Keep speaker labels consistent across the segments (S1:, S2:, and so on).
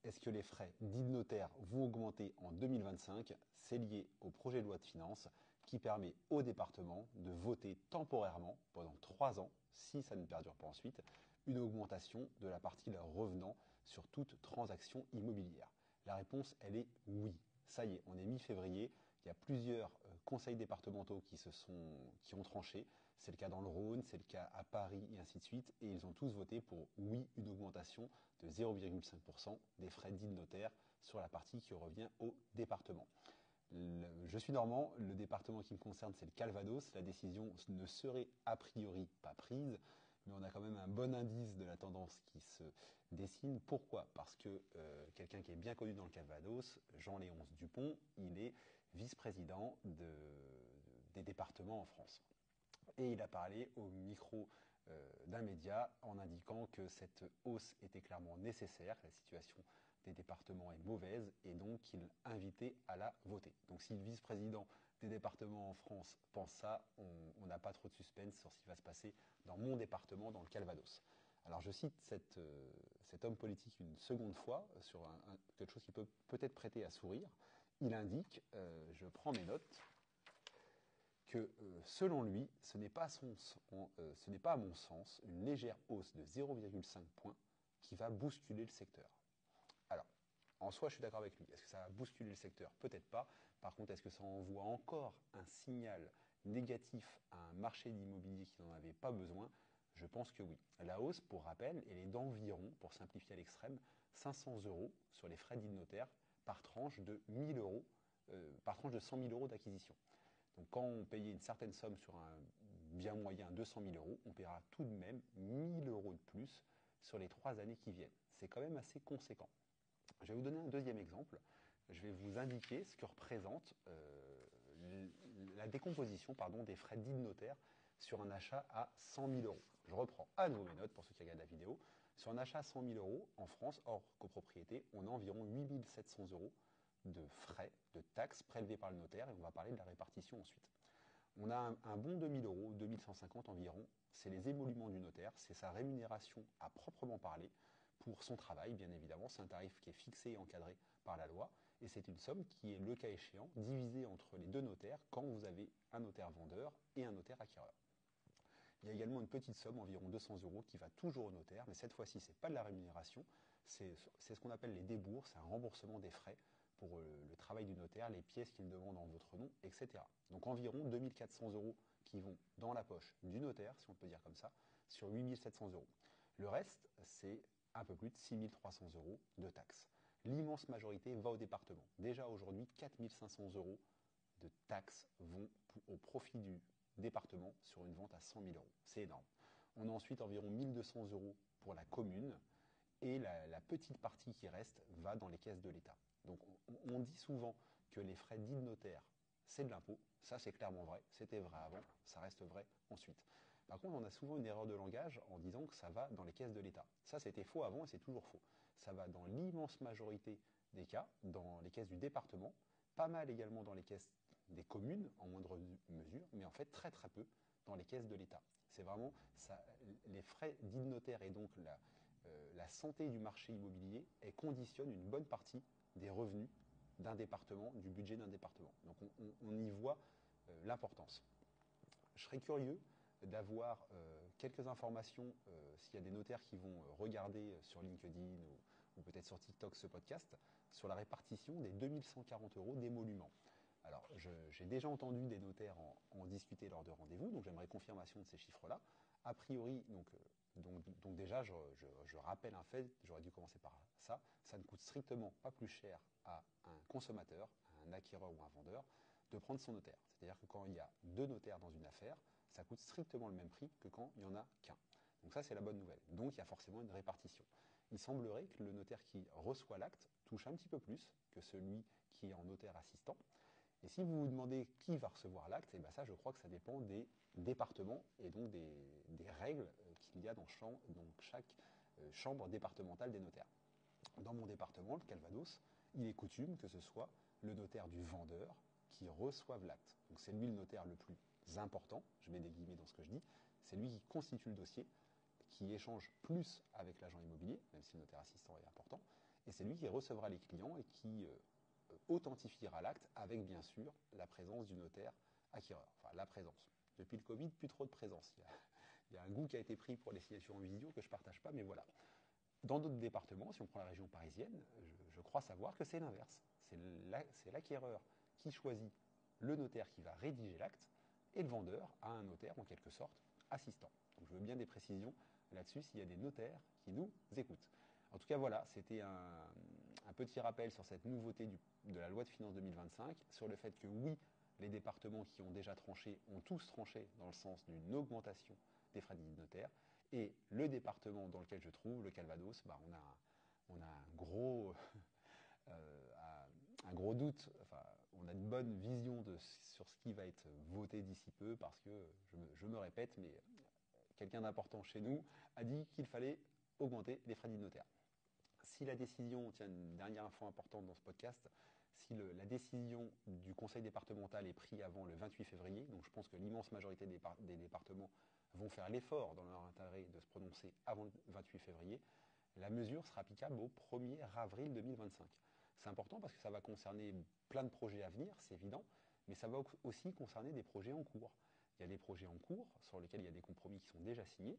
S1: Est-ce que les frais dits de notaire vont augmenter en 2025? C'est lié au projet de loi de finances qui permet au département de voter temporairement pendant 3 ans, si ça ne perdure pas ensuite, une augmentation de la partie leur revenant sur toute transaction immobilière. La réponse, elle est oui. Ça y est, on est mi-février, il y a plusieurs conseils départementaux qui ont tranché. C'est le cas dans le Rhône, c'est le cas à Paris et ainsi de suite. Et ils ont tous voté pour oui, une augmentation de 0,5% des frais dits de notaire sur la partie qui revient au département. Je suis normand, le département qui me concerne, c'est le Calvados. La décision ne serait a priori pas prise, mais on a quand même un bon indice de la tendance qui se dessine. Pourquoi? Parce que quelqu'un qui est bien connu dans le Calvados, Jean-Léonce Dupont, il est vice-président des départements en France. Et il a parlé au micro d'un média en indiquant que cette hausse était clairement nécessaire, que la situation des départements est mauvaise et donc qu'il invitait à la voter. Donc si le vice-président des départements en France pense ça, on n'a pas trop de suspense sur ce qui va se passer dans mon département, dans le Calvados. Alors je cite cet homme politique une seconde fois sur quelque chose qui peut peut-être prêter à sourire. Il indique, je prends mes notes, que selon lui, ce n'est pas à mon sens une légère hausse de 0,5 points qui va bousculer le secteur. Alors, en soi, je suis d'accord avec lui. Est-ce que ça va bousculer le secteur? Peut-être pas. Par contre, est-ce que ça envoie encore un signal négatif à un marché de l'immobilier qui n'en avait pas besoin? Je pense que oui. La hausse, pour rappel, elle est d'environ, pour simplifier à l'extrême, 500 euros sur les frais dits de notaire par tranche de 1000 euros, par tranche de 100 000 euros d'acquisition. Donc quand on payait une certaine somme sur un bien moyen 200 000 euros, on paiera tout de même 1000 euros de plus sur les 3 années qui viennent. C'est quand même assez conséquent. Je vais vous donner un deuxième exemple. Je vais vous indiquer ce que représente la décomposition des frais dits de notaire sur un achat à 100 000 euros. Je reprends à nouveau mes notes pour ceux qui regardent la vidéo. Sur un achat à 100 000 euros, en France, hors copropriété, on a environ 8 700 euros de frais, de taxes prélevées par le notaire, et on va parler de la répartition ensuite. On a un bon 2 000 euros, 2 150 environ, c'est les émoluments du notaire, c'est sa rémunération à proprement parler pour son travail, bien évidemment. C'est un tarif qui est fixé et encadré par la loi, et c'est une somme qui est, le cas échéant, divisée entre les deux notaires quand vous avez un notaire vendeur et un notaire acquéreur. Il y a également une petite somme, environ 200 euros, qui va toujours au notaire, mais cette fois-ci, ce n'est pas de la rémunération, c'est ce qu'on appelle les débours, c'est un remboursement des frais pour le travail du notaire, les pièces qu'il demande en votre nom, etc. Donc environ 2 400 euros qui vont dans la poche du notaire, si on peut dire comme ça, sur 8 700 euros. Le reste, c'est un peu plus de 6 300 euros de taxes. L'immense majorité va au département. Déjà aujourd'hui, 4 500 euros de taxes vont au profit du département sur une vente à 100 000 euros. C'est énorme. On a ensuite environ 1 200 euros pour la commune et la petite partie qui reste va dans les caisses de l'État. Donc on dit souvent que les frais dits de notaire, c'est de l'impôt. Ça, c'est clairement vrai. C'était vrai avant, ça reste vrai ensuite. Par contre, on a souvent une erreur de langage en disant que ça va dans les caisses de l'État. Ça, c'était faux avant et c'est toujours faux. Ça va dans l'immense majorité des cas, dans les caisses du département, pas mal également dans les caisses des communes, en moindre mesure, mais en fait très très peu dans les caisses de l'État. C'est vraiment ça, les frais dits de notaire et donc la santé du marché immobilier, elle conditionne une bonne partie des revenus d'un département, du budget d'un département. Donc on y voit l'importance. Je serais curieux d'avoir quelques informations s'il y a des notaires qui vont regarder sur LinkedIn ou peut-être sur TikTok ce podcast, sur la répartition des 2140 euros d'émoluments. Alors, j'ai déjà entendu des notaires en discuter lors de rendez-vous, donc j'aimerais confirmation de ces chiffres-là. A priori, donc déjà, je rappelle un fait, j'aurais dû commencer par ça ne coûte strictement pas plus cher à un consommateur, à un acquéreur ou un vendeur, de prendre son notaire. C'est-à-dire que quand il y a deux notaires dans une affaire, ça coûte strictement le même prix que quand il n'y en a qu'un. Donc ça, c'est la bonne nouvelle. Donc il y a forcément une répartition. Il semblerait que le notaire qui reçoit l'acte touche un petit peu plus que celui qui est en notaire assistant. Et si vous vous demandez qui va recevoir l'acte, et bien ça, je crois que ça dépend des départements et donc des règles qu'il y a dans chaque chambre départementale des notaires. Dans mon département, le Calvados, il est coutume que ce soit le notaire du vendeur qui reçoive l'acte. Donc c'est lui le notaire le plus important, je mets des guillemets dans ce que je dis, c'est lui qui constitue le dossier, qui échange plus avec l'agent immobilier, même si le notaire assistant est important, et c'est lui qui recevra les clients et qui authentifiera l'acte avec bien sûr la présence du notaire acquéreur. Enfin, la présence. Depuis le Covid, plus trop de présence. Il y a un goût qui a été pris pour les signatures en visio que je ne partage pas, mais voilà. Dans d'autres départements, si on prend la région parisienne, je crois savoir que c'est l'inverse. C'est l'acquéreur qui choisit le notaire qui va rédiger l'acte et le vendeur a un notaire en quelque sorte assistant. Donc je veux bien des précisions là-dessus s'il y a des notaires qui nous écoutent. En tout cas, voilà, c'était un petit rappel sur cette nouveauté de la loi de finances 2025, sur le fait que oui, les départements qui ont déjà tranché ont tous tranché dans le sens d'une augmentation des frais de notaire. Et le département dans lequel je trouve, le Calvados, on a un gros doute, enfin, on a une bonne vision sur ce qui va être voté d'ici peu, parce que, je me répète, mais quelqu'un d'important chez nous a dit qu'il fallait augmenter les frais de notaire. Si la décision, tiens, une dernière info importante dans ce podcast, si la décision du conseil départemental est prise avant le 28 février, donc je pense que l'immense majorité des départements vont faire l'effort dans leur intérêt de se prononcer avant le 28 février, la mesure sera applicable au 1er avril 2025. C'est important parce que ça va concerner plein de projets à venir, c'est évident, mais ça va aussi concerner des projets en cours. Il y a des projets en cours sur lesquels il y a des compromis qui sont déjà signés,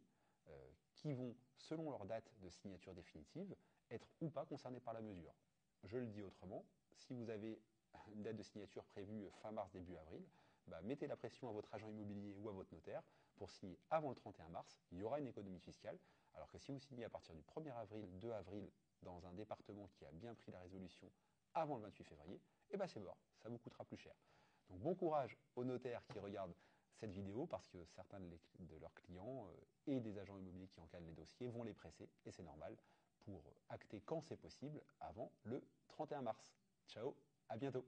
S1: qui vont, selon leur date de signature définitive, être ou pas concernés par la mesure. Je le dis autrement, si vous avez une date de signature prévue fin mars, début avril, mettez la pression à votre agent immobilier ou à votre notaire pour signer avant le 31 mars, il y aura une économie fiscale, alors que si vous signez à partir du 1er avril, 2 avril, dans un département qui a bien pris la résolution avant le 28 février, c'est mort, ça vous coûtera plus cher. Donc bon courage aux notaires qui regardent cette vidéo parce que certains de leurs clients et des agents immobiliers qui encadrent les dossiers vont les presser, et c'est normal, pour acter quand c'est possible avant le 31 mars. Ciao, à bientôt.